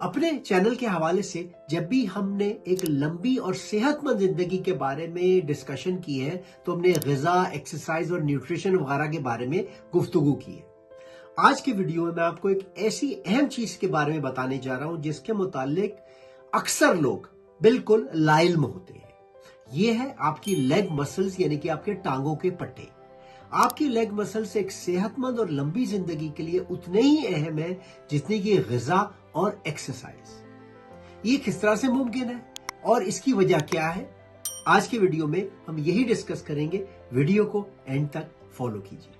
अपने चैनल के हवाले से जब भी हमने एक लंबी और सेहतमंद जिंदगी के बारे में डिस्कशन की है तो हमने ग़िज़ा, एक्सरसाइज और न्यूट्रिशन वगैरह के बारे में गुफ्तगू की है। आज के वीडियो में मैं आपको एक ऐसी अहम चीज के बारे में बताने जा रहा हूं जिसके मुतालिक अक्सर लोग बिल्कुल लाइल्म होते हैं। ये है आपकी लेग मसल्स, यानी कि आपके टांगों के पट्टे। आपकी लेग मसल्स एक सेहतमंद और लंबी जिंदगी के लिए उतने ही अहम है जितनी कि ग़िज़ा और एक्सरसाइज। ये किस तरह से मुमकिन है और इसकी वजह क्या है, आज के वीडियो में हम यही डिस्कस करेंगे। वीडियो को एंड तक फॉलो कीजिए।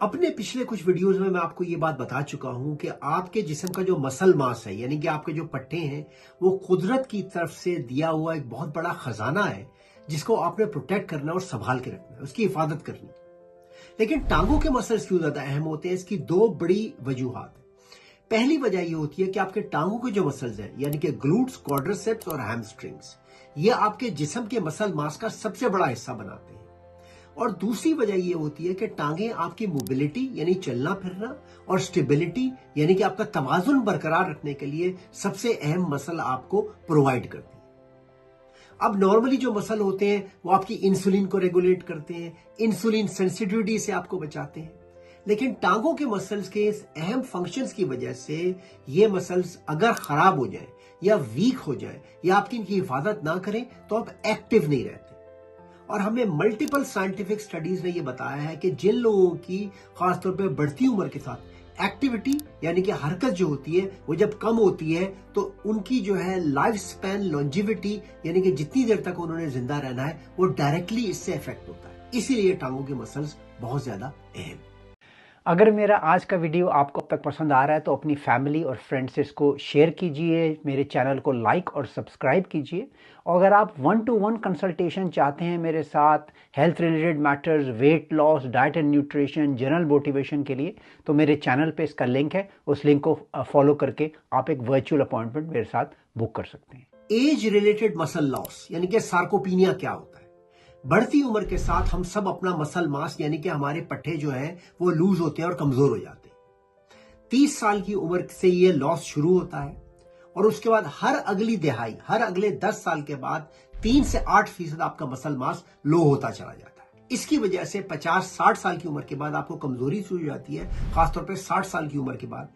अपने पिछले कुछ वीडियोस में मैं आपको ये बात बता चुका हूं कि आपके जिस्म का जो मसल मास है, यानी कि आपके जो पट्टे हैं, वो कुदरत की तरफ से दिया हुआ एक बहुत बड़ा खजाना है जिसको आपने प्रोटेक्ट करना और संभाल के रखना है, उसकी हिफाजत करनी। लेकिन टांगों के मसल्स क्यों ज्यादा अहम होते हैं, इसकी दो बड़ी वजूहात है। पहली वजह ये होती है कि आपके टांगों के जो मसल्स हैं, यानी कि ग्लूट्स, क्वाड्रिसेप्स और हैमस्ट्रिंग्स, ये आपके जिस्म के मसल मास का सबसे बड़ा हिस्सा बनाते हैं। और दूसरी वजह यह होती है कि टांगे आपकी मोबिलिटी यानी चलना फिरना और स्टेबिलिटी यानी कि आपका तवाजुन बरकरार रखने के लिए सबसे अहम मसल आपको प्रोवाइड करती है। अब नॉर्मली जो मसल होते हैं वो आपकी इंसुलिन को रेगुलेट करते हैं, इंसुलिन सेंसिटिविटी से आपको बचाते हैं। लेकिन टांगों के मसल्स के इस अहम फंक्शंस की वजह से ये मसल्स अगर खराब हो जाए या वीक हो जाए या आपकी इनकी हिफाजत ना करें तो आप एक्टिव नहीं रहते। और हमें मल्टीपल साइंटिफिक स्टडीज ने यह बताया है कि जिन लोगों की खासतौर पे बढ़ती उम्र के साथ एक्टिविटी यानी कि हरकत जो होती है वो जब कम होती है तो उनकी जो है लाइफ स्पैन, लॉन्जिविटी यानी कि जितनी देर तक उन्होंने जिंदा रहना है वो डायरेक्टली इससे इफेक्ट होता है। इसीलिए टांगों के मसल्स बहुत ज्यादा अहम। अगर मेरा आज का वीडियो आपको अब तक पसंद आ रहा है तो अपनी फैमिली और फ्रेंड्स से इसको शेयर कीजिए, मेरे चैनल को लाइक और सब्सक्राइब कीजिए। और अगर आप 1-to-1 कंसल्टेशन चाहते हैं मेरे साथ health related matters, weight loss, diet and nutrition, general motivation के लिए, तो मेरे चैनल पे इसका लिंक है। उस लिंक को फॉलो करके आप एक वर्चुअल अपॉइंटमेंट मेरे साथ बुक कर सकते हैं। एज रिलेटेड मसल लॉस यानी कि सार्कोपीनिया क्या होता है? बढ़ती उम्र के साथ हम सब अपना मसल मास यानी कि हमारे पट्टे जो हैं वो लूज होते हैं और कमजोर हो जाते हैं। 30 साल की उम्र से ये लॉस शुरू होता है और उसके बाद हर अगली दिहाई, हर अगले 10 साल के बाद 3 से 8% आपका मसल मास लो होता चला जाता है। इसकी वजह से 50-60 साल की उम्र के बाद आपको कमजोरी शुरू हो जाती है। खासतौर पर 60 साल की उम्र के बाद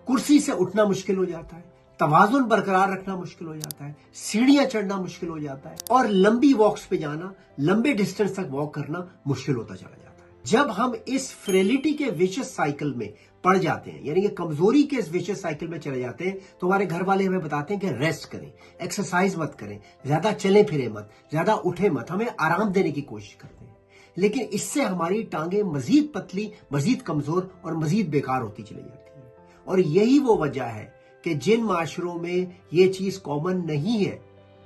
कुर्सी से उठना मुश्किल हो जाता है, तवाजुन बरकरार रखना मुश्किल हो जाता है, सीढ़ियां चढ़ना मुश्किल हो जाता है और लंबी वॉक्स पे जाना, लंबे डिस्टेंस तक वॉक करना मुश्किल होता चला जाता है। जब हम इस फ्रेलिटी के विशियस साइकिल में पड़ जाते हैं, यानी कि कमजोरी के इस विशियस साइकिल में चले जाते हैं, तो हमारे घर वाले हमें बताते हैं कि रेस्ट करें, एक्सरसाइज मत करें, ज्यादा चले फिरे मत, ज्यादा उठे मत, हमें आराम देने की कोशिश करते हैं। लेकिन इससे हमारी टांगे मजीद पतली, मजीद कमजोर और मजीद बेकार होती चली जाती है। और यही वो वजह है कि जिन माशरों में ये चीज कॉमन नहीं है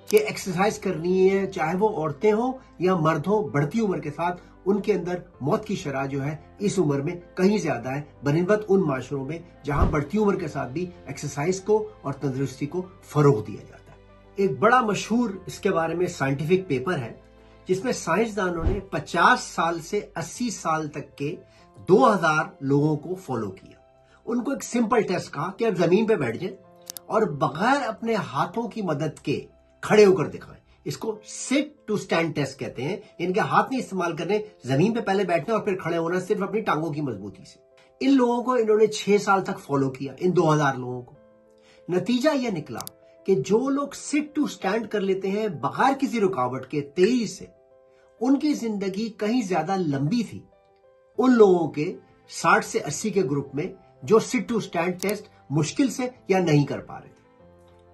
कि एक्सरसाइज करनी है, चाहे वो औरतें हो या मर्द हो, बढ़ती उम्र के साथ उनके अंदर मौत की शरह जो है इस उम्र में कहीं ज्यादा है बनिस्बत उन माशरों में जहां बढ़ती उम्र के साथ भी एक्सरसाइज को और तंदुरुस्ती को फरोग दिया जाता है। एक बड़ा मशहूर इसके बारे में साइंटिफिक पेपर है जिसमें साइंसदानों ने 50 साल से 80 साल तक के 2000 लोगों को फॉलो किया। उनको एक सिंपल टेस्ट कहा कि आप जमीन पे बैठ जाएं और बगैर अपने हाथों की मदद के खड़े होकर दिखाएं। इसको सिट टू स्टैंड टेस्ट कहते हैं। इनके हाथ नहीं इस्तेमाल करने, जमीन पे पहले बैठना और फिर खड़े होना सिर्फ अपनी टांगों की मजबूती से। इन लोगों को इन्होंने 6 साल तक फॉलो किया, इन 2000 लोगों को। नतीजा यह निकला कि जो लोग सिट टू स्टैंड कर लेते हैं बगैर किसी रुकावट के तेजी से, उनकी जिंदगी कहीं ज्यादा लंबी थी उन लोगों के 60 से 80 के ग्रुप में जो सिट टू स्टैंड टेस्ट मुश्किल से या नहीं कर पा रहे थे।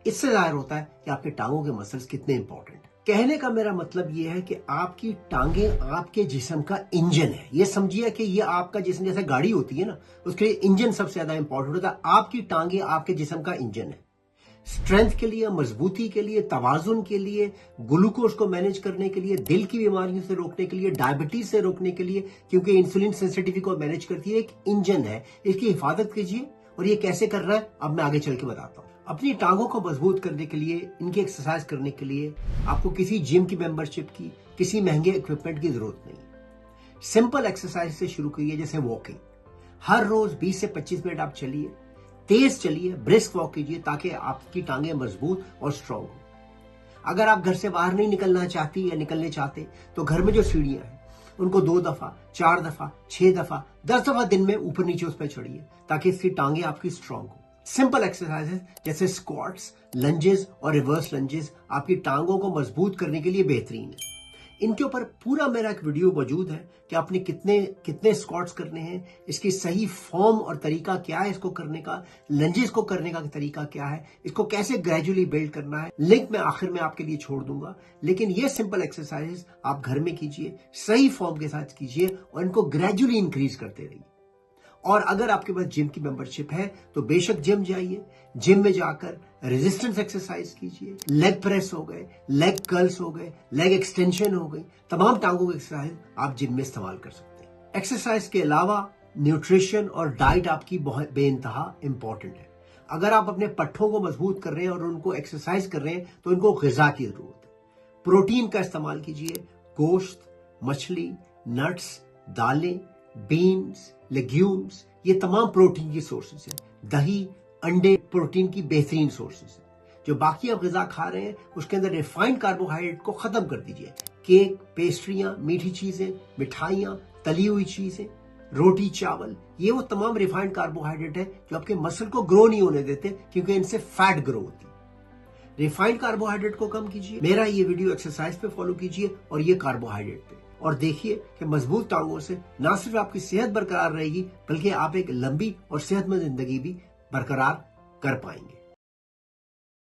इससे जाहिर होता है कि आपके टांगों के मसल्स कितने इंपॉर्टेंट है। कहने का मेरा मतलब यह है कि आपकी टांगे आपके जिस्म का इंजन है। ये समझिए कि ये आपका जिस्म जैसे गाड़ी होती है ना, उसके लिए इंजन सबसे ज्यादा इंपॉर्टेंट होता है। आपकी टांगे आपके जिस्म का इंजन है। स्ट्रेंथ के लिए, मजबूती के लिए, तवाजुन के लिए, ग्लूकोज को मैनेज करने के लिए, दिल की बीमारियों से रोकने के लिए, डायबिटीज से रोकने के लिए, क्योंकि इंसुलिन सेंसिटिविटी को मैनेज करती है, एक इंजन है। इसकी हिफाजत कीजिए। और ये कैसे करना है अब मैं आगे चल के बताता हूँ। अपनी टांगों को मजबूत करने के लिए, इनकी एक्सरसाइज करने के लिए आपको किसी जिम की मेंबरशिप की, किसी महंगे इक्विपमेंट की जरूरत नहीं। सिंपल एक्सरसाइज से शुरू करिए, जैसे वॉकिंग। हर रोज 20 से 25 मिनट आप चलिए, तेज चलिए, ब्रिस्क वॉक कीजिए ताकि आपकी टांगे मजबूत और स्ट्रांग हो। अगर आप घर से बाहर नहीं निकलना चाहती या निकलने चाहते तो घर में जो सीढ़ियां हैं उनको 2 दफा, 4 दफा, 6 दफा, 10 दफा दिन में ऊपर नीचे उस पर चढ़िए ताकि इसकी टांगे आपकी स्ट्रांग हो। सिंपल एक्सरसाइजेस जैसे स्क्वाट्स, लंजेस और रिवर्स लंजेस आपकी टांगों को मजबूत करने के लिए बेहतरीन है। इनके ऊपर पूरा मेरा एक वीडियो मौजूद है कि आपने कितने स्क्वाट्स करने हैं, इसकी सही फॉर्म और तरीका क्या है इसको करने का, लंजेस को करने का तरीका क्या है, इसको कैसे ग्रेजुअली बिल्ड करना है। लिंक मैं आखिर में आपके लिए छोड़ दूंगा। लेकिन ये सिंपल एक्सरसाइजेस आप घर में कीजिए, सही फॉर्म के साथ कीजिए और इनको ग्रेजुअली इंक्रीज करते रहिए। और अगर आपके पास जिम की मेंबरशिप है तो बेशक जिम जाइए, जिम में जाकर रेजिस्टेंस एक्सरसाइज कीजिए, लेग प्रेस हो गए, लेग कर्ल्स हो गए, लेग एक्सटेंशन हो गई, तमाम टांगों की एक्सरसाइज आप जिम में इस्तेमाल कर सकते हैं। एक्सरसाइज के अलावा न्यूट्रिशन और डाइट आपकी बहुत बेइंतहा इंपॉर्टेंट है। अगर आप अपने पट्ठों को मजबूत कर रहे हैं और उनको एक्सरसाइज कर रहे हैं तो इनको ग़िज़ा की जरूरत है। प्रोटीन का इस्तेमाल कीजिए, गोश्त, मछली, नट्स, दालें, बीन्स, लेग्यूम्स, ये तमाम प्रोटीन की सोर्सेज हैं। दही, अंडे प्रोटीन की बेहतरीन सोर्सेज हैं। जो बाकी आप ग़िज़ा खा रहे हैं उसके अंदर रिफाइंड कार्बोहाइड्रेट को खत्म कर दीजिए। केक, पेस्ट्रियां, मीठी चीजें, मिठाइयां, तली हुई चीजें, रोटी, चावल, ये वो तमाम रिफाइंड कार्बोहाइड्रेट है जो आपके मसल को ग्रो नहीं होने देते क्योंकि इनसे फैट ग्रो होती है। रिफाइंड कार्बोहाइड्रेट को कम कीजिए। मेरा ये वीडियो एक्सरसाइज पे फॉलो कीजिए और ये कार्बोहाइड्रेट पे, और देखिए कि मजबूत टांगों से ना सिर्फ आपकी सेहत बरकरार रहेगी बल्कि आप एक लंबी और सेहतमंद जिंदगी भी बरकरार कर पाएंगे।